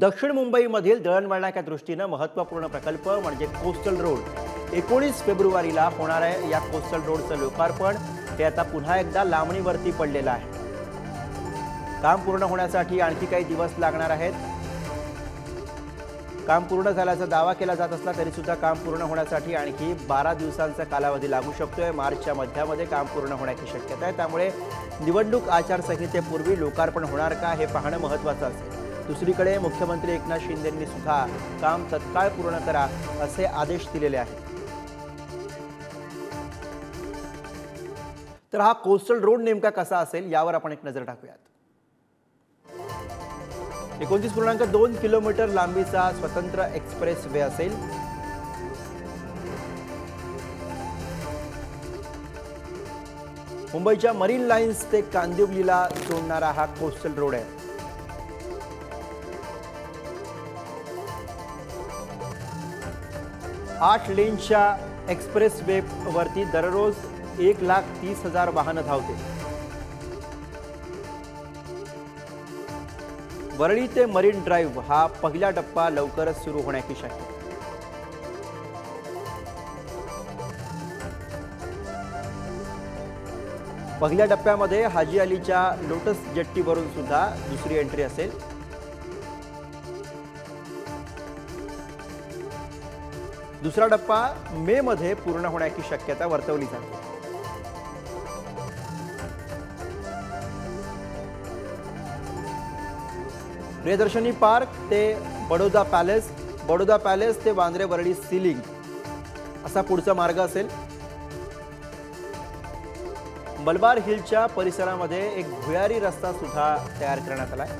दक्षिण मुंबईमधील दळणवळणाच्या दृष्टीने महत्त्वपूर्ण प्रकल्प म्हणजे कोस्टल रोड 19 फेब्रुवारीला होणाऱ्या या कोस्टल रोडचं लोकार्पण हे आता पुन्हा एकदा लांबणीवरती पडलेलं आहे। काम पूर्ण होण्यासाठी आणखी काही दिवस लागणार आहेत। काम पूर्ण झाल्याचा दावा केला जात असला तरी सुद्धा काम पूर्ण होण्यासाठी आणखी 12 दिवसांचा कालावधी लागू शकतोय। मार्चच्या मध्यामध्ये काम पूर्ण होण्याची शक्यता आहे। त्यामुळे निवडणूक आचारसंहितेपूर्वी लोकार्पण होणार का हे पाहणं महत्त्वाचं असेल। दुसरीकडे मुख्यमंत्री एकनाथ शिंदेंनी सुद्धा काम तत्काळ पूर्ण करा असे आदेश दिलेले आहेत। तर हा कोस्टल रोड नेमका कसा असेल यावर आपण एक नजर टाकूयात। 29.2 किलोमीटर लांबीचा स्वतंत्र एक्सप्रेस वे असेल। मुंबईच्या मरीन लाईन्स ते कांदिवलीला जोडणारा हा कोस्टल रोड आहे। आठ लेनच्या एक्सप्रेस वे वरती दररोज 1,30,000 वाहनं धावते। वरळी ते मरीन ड्राइव्ह हा पहिला टप्पा लवकरच सुरू होण्याची शक्यता। पहिल्या टप्प्यामध्ये हाजी अलीच्या लोटस जेट्टीवरून सुद्धा दुसरी एंट्री असेल। दुसरा टप्पा मे मध्ये पूर्ण होण्याची शक्यता वर्तवली जाते। प्रियदर्शनी पार्क ते बडोदा पॅलेस ते वांद्रे वरळी सीलिंग असा पुढचा मार्ग असेल। मलबार हिलच्या परिसरामध्ये एक भुयारी रस्ता सुद्धा तयार करण्यात आलाय।